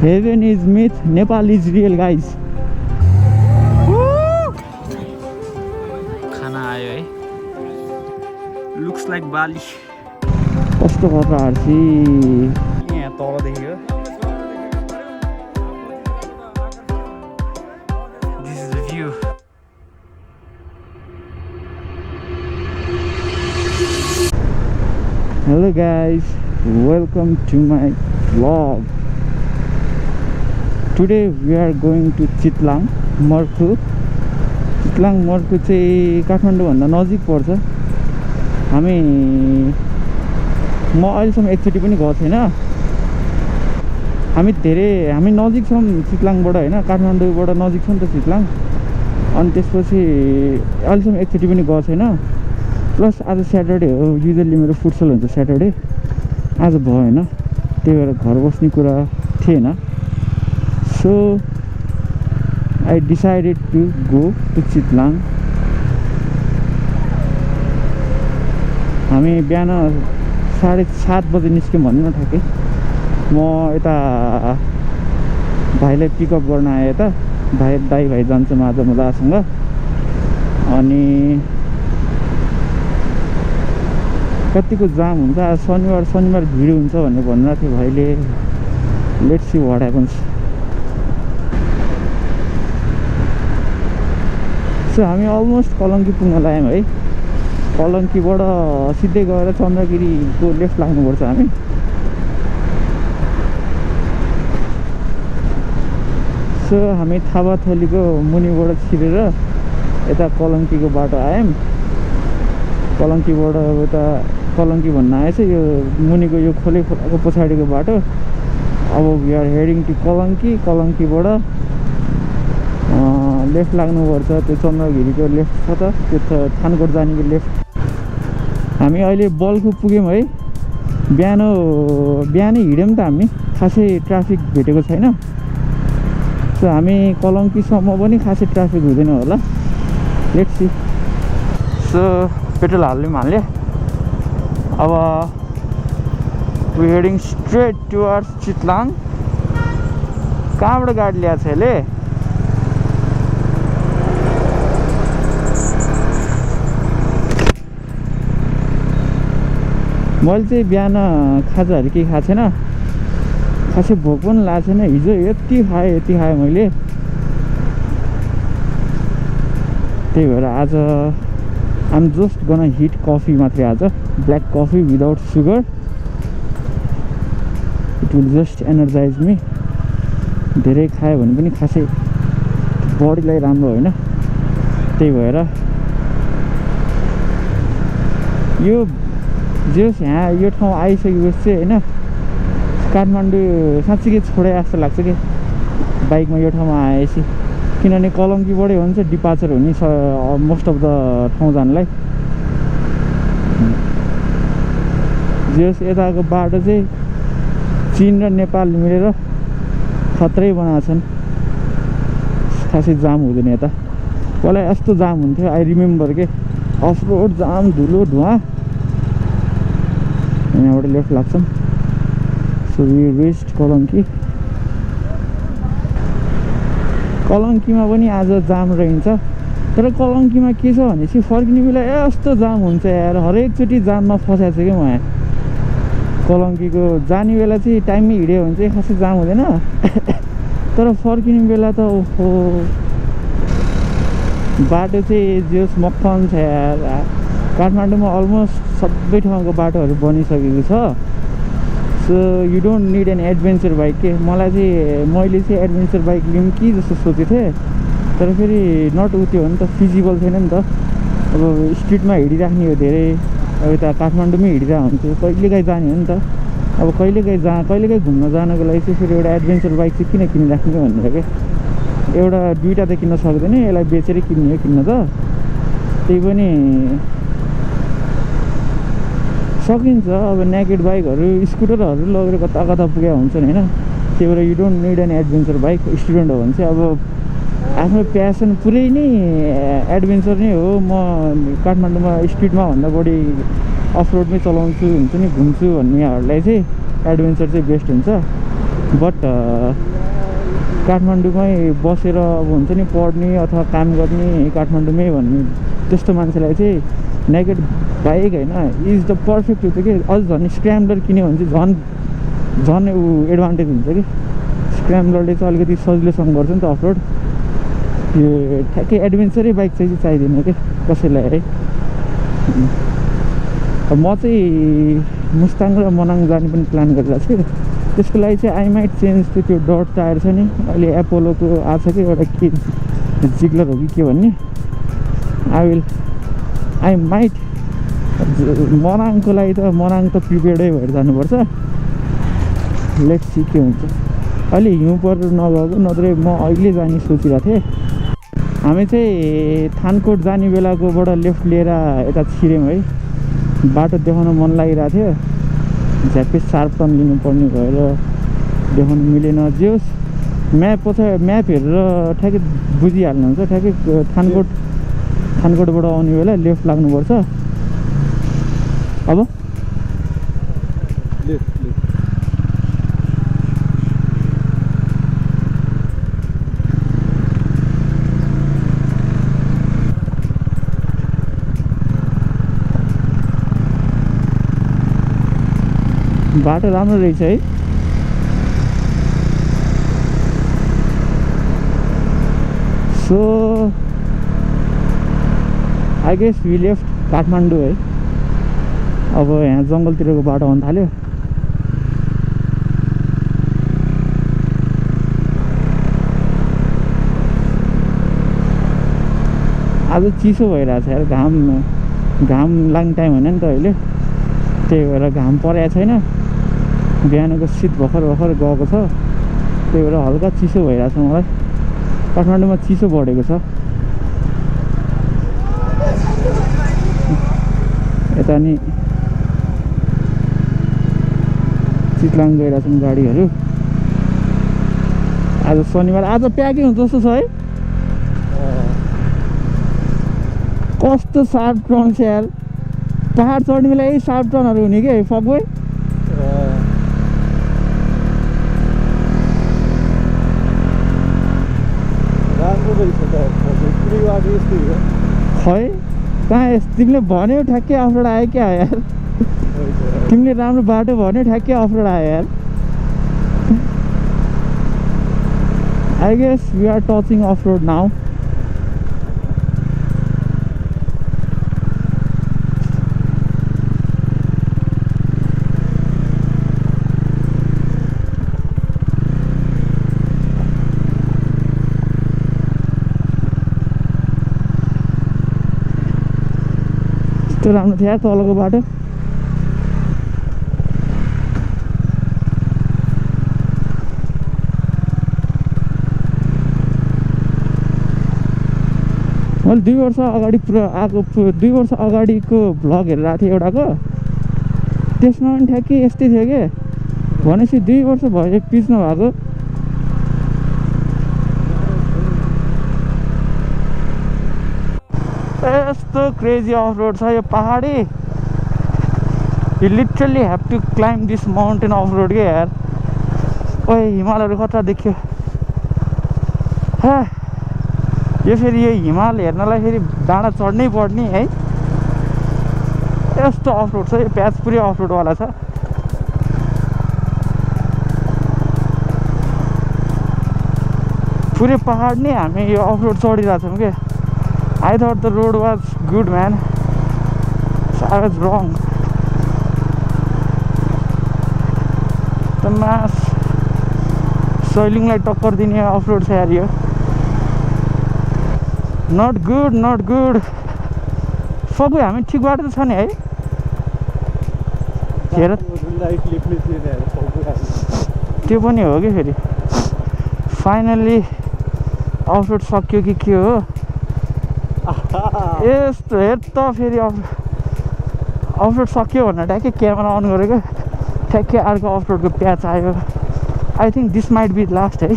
Heaven is myth, Nepal is real, guys. खाना आयो है लुक्स लाइक बाली कस्तो खतरा हर्सी यहाँ तलदेखि हो this is the view Hello guys, welcome to my vlog. Today we are going to Chitlang Marku. Chitlang Marku चाहिँ काठमाडौँ भन्दा नजिक पर्छ हामी म अहिलेसम्म एकचोटि पनि गएको छैन हामी नजिक छौँ चितलाङबाट हैन काठमाडौँबाट नजिक छ नि त चितलाङ अनि त्यसपछि अहिलेसम्म एकचोटि पनि गएको छैन प्लस आज स्याटरडे हो युजुअली मेरो फुटसल हुन्छ स्याटरडे आज भएन त्यही भएर घर बस्ने कुरा थिएन so I decided to go to Chitlang हामी बिहान 7:30 बजे निस्क्यौँ भन्नु न ठ्याक्कै म यता भाइलाई पिकअप गर्न आएँ यता दाइ जान्छौँ आज म दासँग अनि कतिको जाम हुन्छ आज शनिबार भिड हुन्छ भनेर भनिरहेको थियो भाइले let's see what happens so हामी अलमोस्ट कलङ्की पुग्न लाग्यौँ है कलङ्कीबाट सिधै गएर चन्द्रगिरीको लेफ्ट लाग्नुपर्छ हामी सो हामी थापाथलीको मुनिबाट छिरेर यता कलङ्कीको बाटो आयौँ कलङ्कीबाट यता कलङ्की भन्न आएछ यो मुनिको यो खोलेको पछाडिको बाटो अब वी आर हेडिङ टु कलङ्कीबाट लेफ्ट लाग्नुपर्छ त्यो चन्द्रगिरीको लेफ्ट छ त त्यो थानकोट जानेको लेफ्ट हामी अहिले बल्खु पुग्यौँ है बिहानै हिँड्यौँ त हामी खासै ट्राफिक भेटेको छैन सो हामी कलङ्कीसम्म पनि खासै ट्राफिक हुँदैन होला लेट्स सी सो पेट्रोल हाल्यो अब we heading straight towards Chitlang कहाँबाट गाडी ल्याएको छ यसले मैले चाहिँ बिहान खाजाहरू केही खाएको छैन खासै भोक पनि लागेको छैन हिजो यति खाएँ मैले त्यही भएर आज I'm just gonna hit coffee मात्रै आज black coffee without sugar it will just energise me धेरै खायो भने पनि खासै बडीलाई राम्रो होइन त्यही भएर यो जस यहाँ यो ठाउँ आइसकेपछि चाहिँ होइन काठमाडौँ साँच्चीकै छोडे जस्तो लाग्छ कि बाइकमा यो ठाउँमा आएपछि किनभने कलङ्कीबाटै हुन्छ डिपार्चर हुने मोस्ट अफ द ठाउँ जानलाई जस यताको बाटो चाहिँ चीन र नेपाल मिलेर खत्रै बनाएको छन् खासै जाम हुँदैन यता पहिला यस्तो जाम हुन्थ्यो आई रिमेम्बर के अफ रोड जाम धुलो धुवा यहाँबाट लेफ्ट लाग्छौँ सो वी रिच्ड कलङ्कीमा पनि आज जाम रहन्छ तर कलङ्कीमा के छ भनेपछि फर्किने बेला यस्तो जाम हुन्छ यार हरेकचोटि जाममा फसाएको छु क्या म यहाँ कलङ्कीको जाने बेला चाहिँ टाइममै हिँड्यो भने चाहिँ खासै जाम हुँदैन तर फर्किने बेला त ओहो बाटो चाहिँ जस मक्खन छ यार काठमाडौँमा अलमोस्ट सबै ठाउँको बाटोहरू बनिसकेको छ so you don't need an adventure bike के मैले चाहिँ एडभेन्चर बाइक लिउँ कि जस्तो सोचेको थिएँ तर फेरि नट त्यो हो नि त फिजिबल थिएन नि त अब स्ट्रिटमा हिँडिराख्ने हो धेरै अब यता काठमाडौँमै हिँडिरहेको हुन्थ्यो कहिलेकाहीँ जाने हो नि त अब कहिलेकाहीँ घुम्न जानको लागि चाहिँ फेरि एउटा एडभेन्चर बाइक चाहिँ किन किनिराख्ने भनेर क्या एउटा दुईवटा त किन्न सक्दैन यसलाई बेचेरै किन्ने हो किन्न त त्यही पनि सकिन्छ अब नेकेड बाइकहरू स्कुटरहरू लगेर कता पुगेका हुन्छन् होइन त्यही भएर you don't need an adventure bike student हो भने चाहिँ अब आफ्नो प्यासन पुरै नै एडभेन्चर नै हो म काठमाडौँमा स्ट्रिटमा भन्दा बढी अफ रोडमै चलाउँछु हुन्छ नि घुम्छु भन्नेहरूलाई चाहिँ एडभेन्चर चाहिँ बेस्ट हुन्छ बट काठमाडौँमै बसेर अब हुन्छ नि पढ्ने अथवा काम गर्ने काठमाडौँमै भन्ने त्यस्तो मान्छेलाई चाहिँ नेकेड बाइक होइन इज द पर्फेक्ट हुन्छ कि अझ झन् स्क्रैम्बलर किन्यो भने चाहिँ झन् ऊ एडभान्टेज हुन्छ कि स्क्रैम्बलरले चाहिँ अलिकति सजिलोसँग गर्छ नि त अफरोड यो ठ्याक्कै एडभेन्चरै बाइक चाहिँ चाहिँदैन कि कसैलाई है म चाहिँ मुस्ताङ र मनाङ जाने पनि प्लान गरिरहेको छु त्यसको लागि चाहिँ आई माइट चेन्ज त्यो डट टायर छ नि अहिले एपोलोको आएको छ कि एउटा के जिग्लर हो कि के भन्ने आई माइट मनाङको लागि त मनाङ त प्रिपेयर्डै भएर जानुपर्छ लेट्स सी के हुन्छ अहिले हिउँ पर नगएको नत्र म अहिले जाने सोचिरहेको थिएँ हामी चाहिँ थानकोट जाने बेलाकोबाट लेफ्ट लिएर यता छिर्यौँ है बाटो देखाउन मन लागिरहेको थियो झ्याप्पै सार्प टर्न लिनुपर्ने भएर देखाउनु मिलेन जे होस् म्याप हेरेर ठ्याक्कै बुझिहाल्नुहुन्छ ठ्याक्कै थानकोटबाट आउने बेला लेफ्ट लाग्नुपर्छ अब बाटो राम्रो रहेछ है so I guess we left Kathmandu है अब यहाँ जङ्गलतिरको बाटो आउनु थाल्यो आज चिसो भइरहेछ यार घाम लाग्ने टाइम होइन नि त अहिले त्यही भएर घाम परेको छैन बिहानको शीत भर्खर गएको छ त्यही भएर हल्का चिसो भइरहेछ मलाई काठमाडौँमा चिसो बढेको छ यता नि चितलाङ गइरहेछन् गाडीहरू आज शनिबार आज प्याकिङ हुन्छ जस्तो छ है कस्तो सार्प टर्न छ यार पहाड चढ्ने बेला यही सार्प टर्नहरू हुने कि फकवे खै कहाँ तिमीले भन्यो ठ्याक्कै अफरोड आयो क्या यार तिमीले राम्रो बाटो भन्यो ठ्याक्कै अफरोड आयो यार I guess we are touching offroad now त्यो राम्रो थियो तलको बाटो मैले 2 वर्ष अगाडि आएको 2 वर्ष अगाडिको भ्लग हेरेर आएको थिएँ एउटाको त्यसमा पनि ठ्याक्कै यस्तै थियो कि भनेपछि 2 वर्ष भयो पिच नभएको यस्तो क्रेजी अफ रोड छ यो पहाडी you literally have to climb this mountain off road के यार ओए हिमालहरू कता देख्यो हे यो फेरि यो हिमाल हेर्नलाई फेरि डाँडा चढ्नै पर्ने है यस्तो अफ रोड छ यो प्याच पुरै अफ रोडवाला छ पुरै पहाड नै हामी यो अफ रोड चढिरहेको छौँ क्या I thought the road was good, man. So I was wrong. The mass soiling like टक्कर दिने अफ रोड छ यार यो not good फगु हामी ठिक बाटो त छ नि है हेर त्यो पनि हो कि फेरि फाइनल्ली अफ रोड सक्यो कि के हो यस्तो हेर त फेरि अफ रोड सक्यो भनेर ठ्याक्कै क्यामेरा अन गरेको ठ्याक्कै अर्को अफ रोडको प्याच आयो I think this might be last है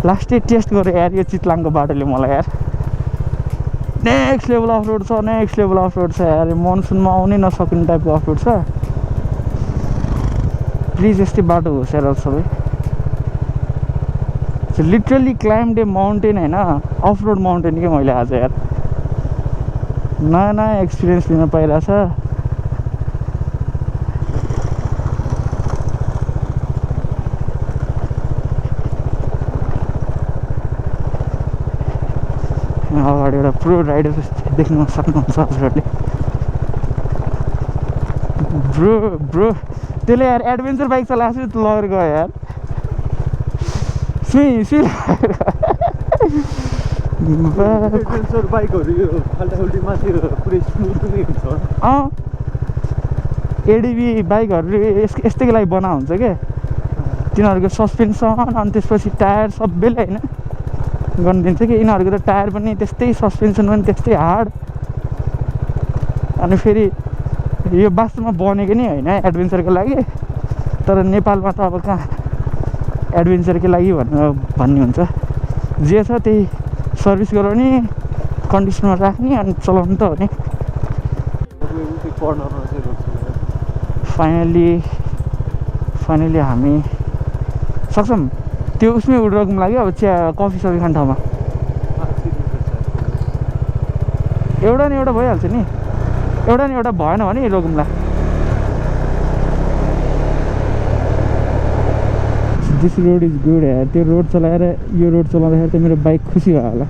लास्टै टेस्ट गरेँ यार यो चितलाङको बाटोले मलाई यार नेक्स्ट लेभल अफ रोड छ यार मनसुनमा आउनै नसक्ने टाइपको अफ रोड छ प्लिज यस्तै बाटो होस् यार सबै लिटरली क्लाइम्ड ए माउन्टेन होइन, अफ रोड माउन्टेन के मैले आज यार नयाँ नयाँ एक्सपिरियन्स लिन पाइरहेछ। अगाडि एउटा प्रो राइडर देख्न सक्नुहुन्छ हजुरहरूले। ब्रो त्यसले यार एडभेन्चर बाइक चलाएको छु लगेर गयो यार, सुई एडभेन्चर बाइकहरू यो फाल्टाफुल्टी माथि पुरै स्मुथ नै हुन्छ। एडिबी बाइकहरूले यस्तैको लागि बना हुन्छ क्या, तिनीहरूको सस्पेन्सन अनि त्यसपछि टायर सबैले होइन गरिदिन्छ कि। यिनीहरूको त टायर पनि त्यस्तै, सस्पेन्सन पनि त्यस्तै हार्ड। अनि फेरि यो वास्तवमा बनेको नि होइन एडभेन्चरको लागि, तर नेपालमा त अब कहाँ एडभेन्चरको लागि भन्ने हुन्छ। जे छ त्यही सर्भिस गराउने, कन्डिसनमा राख्ने अनि चलाउनु त हो नि। फाइनली हामी सक्छौँ त्यो उसमै उड्रौँ लाग्यो। अब चिया कफी सफी खाने ठाउँमा एउटा न एउटा भइहाल्छ नि, एउटा न एउटा भएन भने रोगौँला। दिस रोड इज गुड यार। त्यो रोड चलाएर यो रोड चलाउँदाखेरि त मेरो बाइक खुसी भयो होला।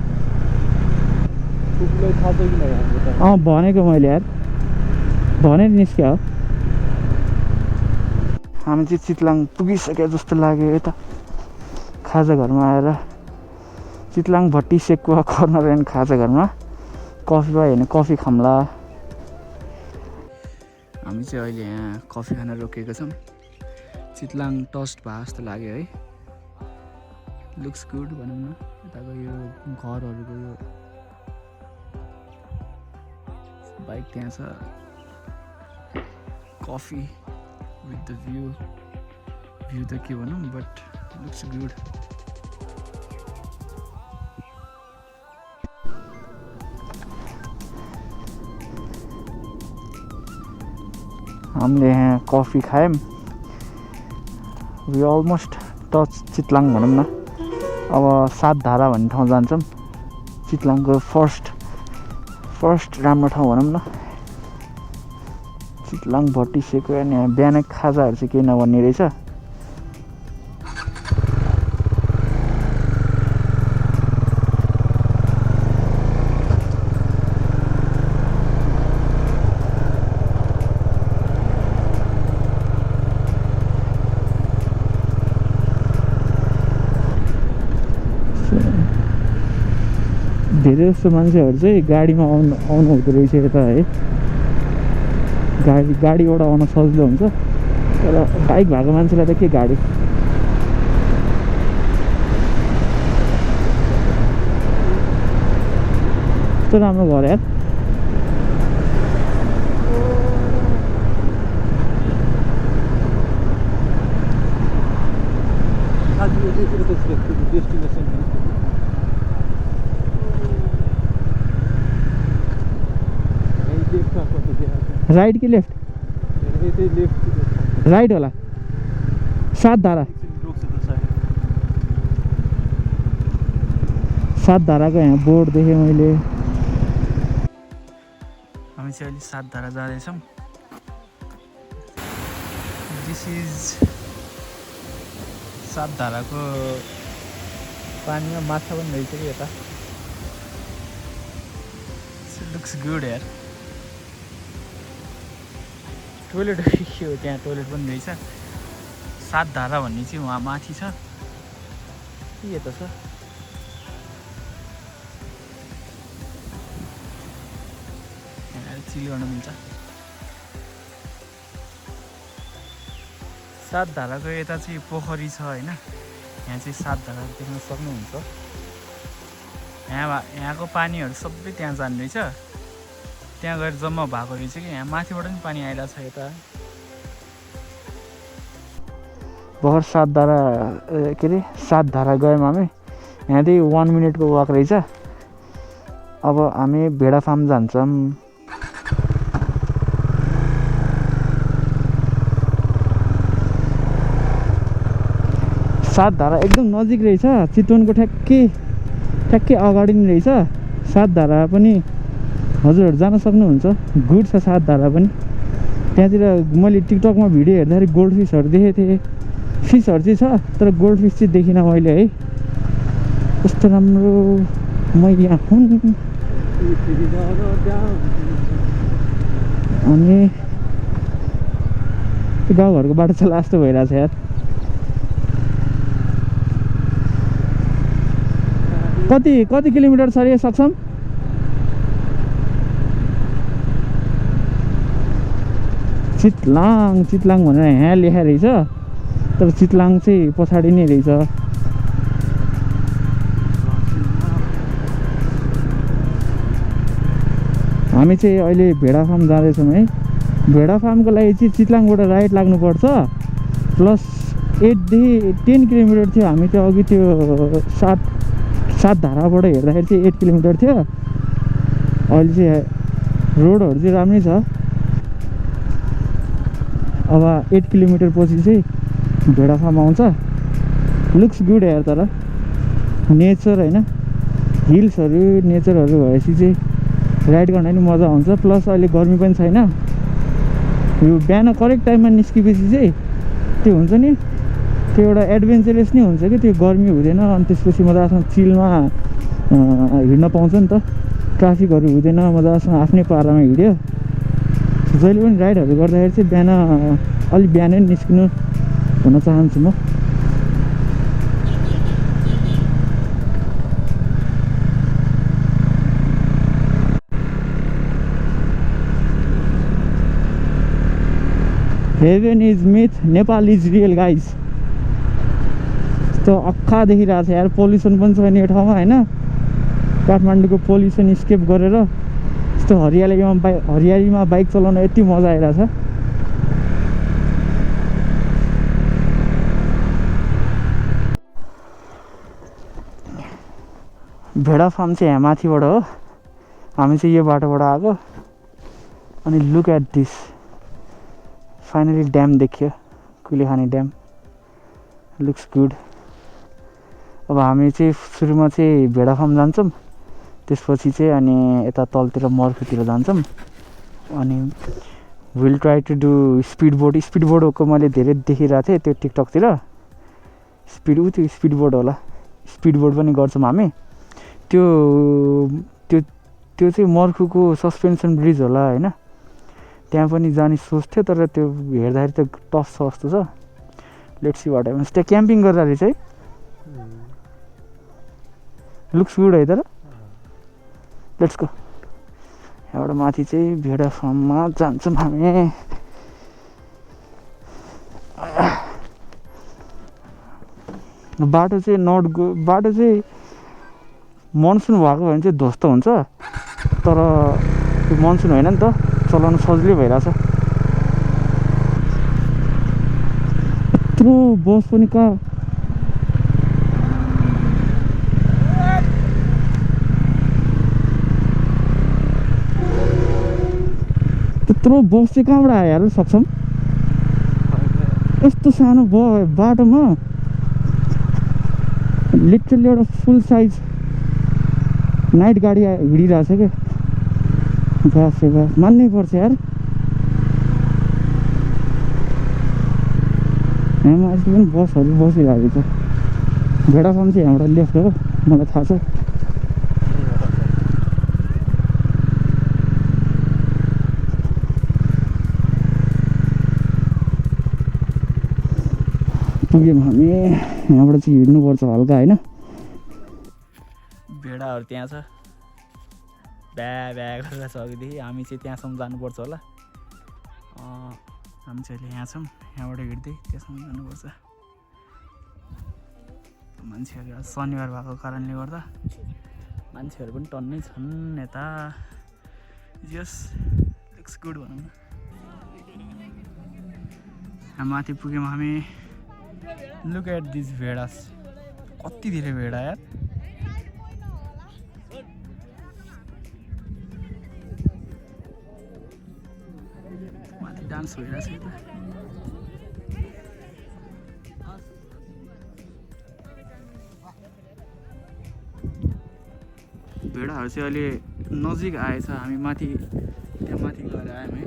भनेको मैले यार भनेर निस्क्यो हो। हामी चाहिँ चितलाङ पुगिसक्यो जस्तो लाग्यो। यता खाजा घरमा आएर चितलाङ भट्टी सेकुवा कर्नर एन्ड खाजा घरमा कफी भयो भने कफी खाम्ला। हामी चाहिँ अहिले यहाँ कफी खान रोकेको छौँ। चितलाङ टस्ट भयो जस्तो लाग्यो है, लुक्स गुड भनौँ न। यताको यो घरहरूको यो बाइक त्यहाँ छ, कफी विथ द भ्यू त के भनौँ बट लुक्स गुड। हामीले यहाँ कफी खायौँ। वी अलमोस्ट टच चितलाङ भनौँ न। अब सातधारा भन्ने ठाउँ जान्छौँ, चितलाङको फर्स्ट राम्रो ठाउँ भनौँ न। चितलाङ भट्टी सेकुवा। अनि यहाँ बिहान खाजाहरू चाहिँ केही नभन्ने रहेछ। धेरै जस्तो मान्छेहरू चाहिँ गाडीमा आउनु हुँदो रहेछ यता है। गाडीबाट आउन सजिलो हुन्छ, तर बाइक भएको मान्छेलाई त के गाडी। कस्तो राम्रो घर यार। राइट कि लेफ्ट? राइट होला। सातधाराको यहाँ बोर्ड देखेँ मैले। हामी चाहिँ अहिले सातधारा जाँदैछौँ। दिस इज सातधाराको पानीमा माछा पनि रहेछ कि यता। लुक्स गुड यार। टोइलेट के हो त्यहाँ, टोइलेट पनि रहेछ। सातधारा भन्ने चाहिँ वहाँ माथि छ के यता छ। यहाँ चिल गर्न मिल्छ। सातधाराको यता चाहिँ पोखरी छ होइन, यहाँ चाहिँ सातधारा देख्न सक्नुहुन्छ। यहाँको पानीहरू सबै त्यहाँ जाने रहेछ, त्यहाँ गएर जम्मा भएको रहेछ कि यहाँ माथिबाट पनि पानी आइरहेको छ यता। भर्खर सातधारा गयौँ हामी। यहाँदेखि 1 मिनटको वाक रहेछ। अब हामी भेडा फार्म जान्छौँ। सातधारा एकदम नजिक रहेछ चितवनको ठ्याक्कै अगाडि नै रहेछ सातधारा पनि हजुरहरू जान सक्नुहुन्छ गुड छ सातधारा पनि त्यहाँतिर मैले टिकटकमा भिडियो हेर्दाखेरि गोल्ड फिसहरू देखेको थिएँ फिसहरू चाहिँ छ तर गोल्ड फिस चाहिँ देखिनँ मैले है कस्तो राम्रो मैले यहाँ अनि गाउँघरको बाटो चला जस्तो भइरहेछ यार कति किलोमिटर छ रे सक्षम चितलाङ भनेर यहाँ लेखा रहेछ तर चितलाङ चाहिँ पछाडि नै रहेछ हामी चाहिँ अहिले भेडा फार्म जाँदैछौँ है भेडा फार्मको लागि चाहिँ चितलाङबाट राइट लाग्नुपर्छ प्लस 10 किलोमिटर थियो हामी त्यो अघि त्यो सातधाराबाट हेर्दाखेरि चाहिँ 8 किलोमिटर थियो अहिले चाहिँ रोडहरू चाहिँ राम्रै छ अब 8 किलोमिटर पछि चाहिँ भेडा फार्म आउँछ लुक्स गुड यार तर नेचर होइन हिल्सहरू नेचरहरू भएपछि चाहिँ राइड गर्न पनि मजा आउँछ प्लस अहिले गर्मी पनि छैन यो बिहान करेक्ट टाइममा निस्केपछि चाहिँ त्यो हुन्छ नि त्यो एउटा एडभेन्चरस नै हुन्छ कि त्यो गर्मी हुँदैन अनि त्यसपछि मजासँग चिलमा हिँड्न पाउँछ नि त ट्राफिकहरू हुँदैन मजासँग आफ्नै पारामा हिँड्यो जहिले पनि राइडहरू गर्दाखेरि चाहिँ बिहान अलिक बिहानै निस्किनु हुन चाहन्छु म heaven is myth Nepal is real guys यस्तो अक्खा देखिरहेको छ यार पोल्युसन पनि छैन यो ठाउँमा होइन काठमाडौँको पोल्युसन स्केप गरेर यस्तो हरियालीमा बाइक चलाउन यति मजा आइरहेछ भेडा फार्म चाहिँ यहाँ माथिबाट हो हामी चाहिँ यो बाटोबाट आएको अनि look at this finally dam देखियो कुलेखानी ड्याम लुक्स गुड अब हामी चाहिँ सुरुमा चाहिँ भेडा फार्म जान्छौँ त्यसपछि चाहिँ अनि यता तलतिर मर्खुतिर जान्छौँ अनि will try to do speed बोटको मैले धेरै देखिरहेको थिएँ त्यो टिकटकतिर त्यो स्पिड बोट होला स्पिड बोट पनि गर्छौँ हामी त्यो चाहिँ मर्खुको सस्पेन्सन ब्रिज होला होइन त्यहाँ पनि जाने सोच थियो तर त्यो हेर्दाखेरि त टफ छ जस्तो छ लेट्स सी व्हाट ह्यापन्स त्यहाँ क्याम्पिङ गर्दा रहेछ है लुक्स गुड है तर लेट्स गो यहाँबाट माथि चाहिँ भेडा फार्ममा जान्छौँ हामी बाटो चाहिँ बाटो चाहिँ मनसुन भएको भने चाहिँ ध्वस्त हुन्छ तर त्यो मनसुन होइन नि त चलाउन सजिलो भइरहेछ यत्रो बस पनि कहाँ त्यत्रो बस चाहिँ कहाँबाट आयो यार सक्षम यस्तो सानो बाटोमा लिटरली एउटा फुल साइज नाइट गाडी हिँडिरहेछ क्या बाफ रे बाफ मान्नै पर्छ यार यहाँमा अहिले पनि बसहरू बसिरहेको छ भेडा फार्म चाहिँ यहाँबाट लेफ्ट हो मलाई थाहा छ पुग्यौँ हामी यहाँबाट चाहिँ हिँड्नुपर्छ हल्का होइन भेडाहरू त्यहाँ छ ब्या गरेर छ अघिदेखि हामी चाहिँ त्यहाँसम्म जानुपर्छ होला हामी चाहिँ अहिले यहाँ छौँ यहाँबाट हिँड्दै त्यहाँसम्म जानुपर्छ मान्छेहरू शनिबार भएको कारणले गर्दा मान्छेहरू पनि टन्नै छन् यता जस लुक्स गुड भनौँ न माथि पुग्यौँ हामी लुक एट दिस भेडास कति धेरै भेडा यार डान्स भइरहेछ यता भेडाहरू चाहिँ अहिले नजिक आएछ हामी माथि त्यहाँ माथि गएर आयौँ है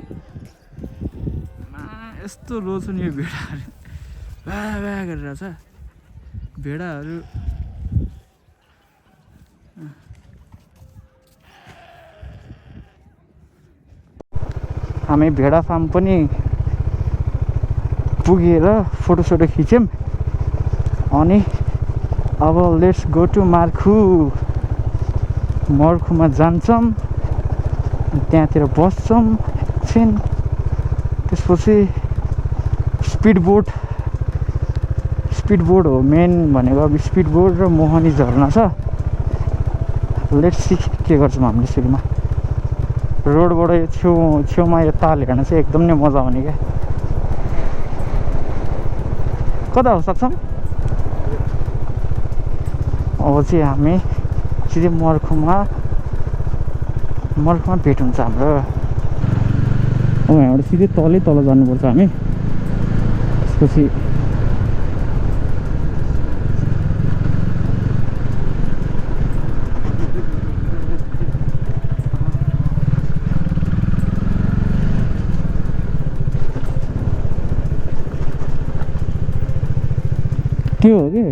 यस्तो रोज्छन् यो भेडाहरू भ्या भ्या गरेर छ भेडाहरू हामी भेडा फार्म पनि पुगेर फोटोसोटो खिच्यौँ अनि अब लेट्स गो टु मर्खुमा जान्छौँ त्यहाँतिर बस्छौँ एकछिन त्यसपछि स्पिड बोट हो मेन भनेको अब स्पिड बोट र मोहनी झरना छ लेट्स सी के गर्छौँ हामीले सुरुमा रोडबाट छेउमा यो ताल हेर्न चाहिँ एकदम नै मजा आउने क्या कता हो सक्छौँ अब चाहिँ हामी सिधै मर्खुमा भेट हुन्छ हाम्रो अब यहाँबाट सिधै तल जानुपर्छ हामी त्यसपछि त्यो हो कि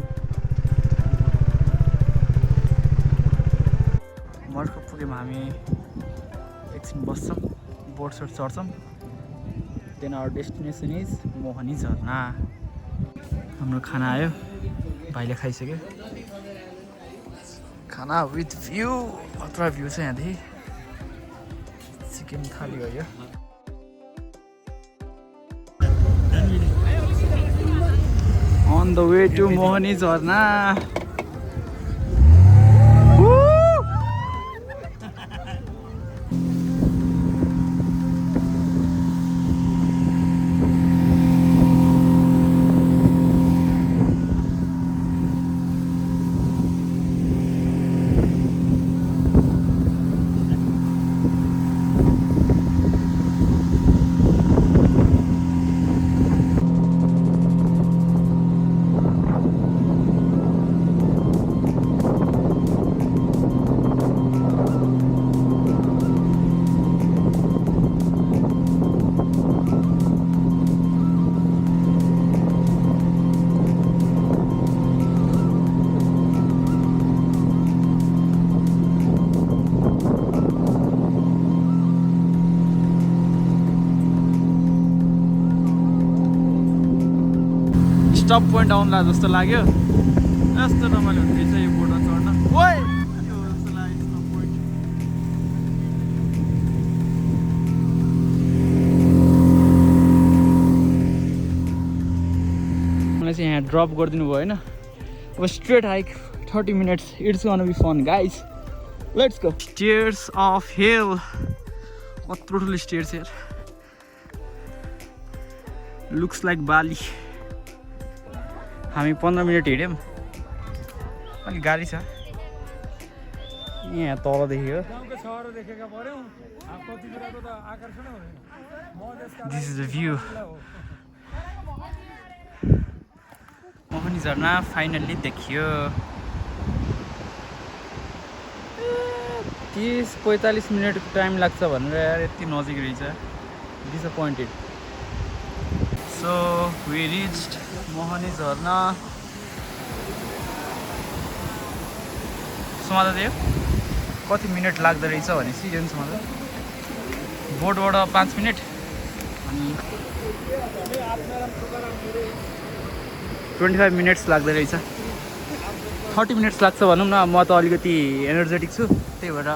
मर्खु पुग्यौँ हामी एकछिन बस्छौँ बोट सोट चढ्छौँ देन आवर डेस्टिनेसन इज मोहनी झरना हाम्रो खाना आयो भाइले खाइसक्यो खाना विथ भ्यू अत्र भ्यू छ यहाँदेखि चिकन थाली हो यो On the way to Mohani Jharna. Stop point आउनुला जस्तो लाग्यो यस्तो रमाइलो हुन्छ यो बोटमा चढ्न ओइ यो जस्तो लाग्यो स्टप पोइन्ट मलाई चाहिँ यहाँ ड्रप गरिदिनु भयो होइन अब straight hike 30 minutes it's gonna be fun guys let's go stairs of hell कत्रो ठुलो स्टेयर्स यार लुक्स लाइक बाली हामी 15 मिनट हिँड्यौँ अलिक गाडी छ यहाँ तलदेखि हो दिस इज द भ्यू मोहनी झरना फाइनल्ली देखियो 30-45 मिनट टाइम लाग्छ भनेर यार यति नजिक रहेछ डिसअपोइन्टेड सो वी रिच्ड मोहनी झरना समाधा थियो कति मिनट लाग्दो रहेछ भने सिजन समाधा बोटबाट 5 मिनट अनि 25 मिनट्स लाग्दो रहेछ 30 मिनट्स लाग्छ भनौँ न म त अलिकति एनर्जेटिक छु त्यही भएर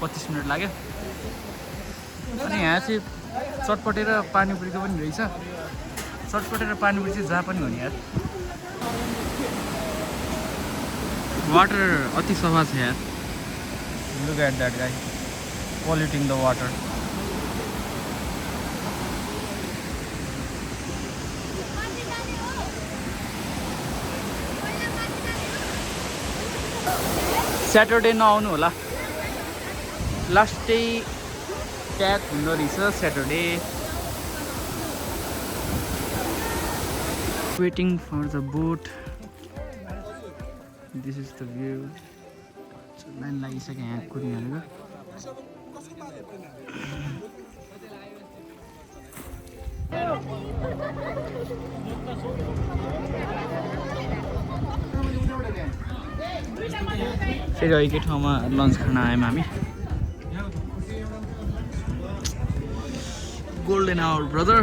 25 मिनट लाग्यो अनि यहाँ चाहिँ चटपटेर पानीपुरीको पनि रहेछ चटपटेर पानीपुरी चाहिँ जहाँ पनि हो नि यार वाटर अति सफा छ यार लुक एट द्याट गाई पोल्युटिङ द वाटर स्याटरडे नआउनु होला लास्ट डे ट्याग हुँदो रहेछ Saturday waiting for the boat. This is the view. Line लागिसक्यो यहाँ कुद्नेहरूको फेरि एकै ठाउँमा लन्च खान आयौँ हामी गोल्डन आवर ब्रदर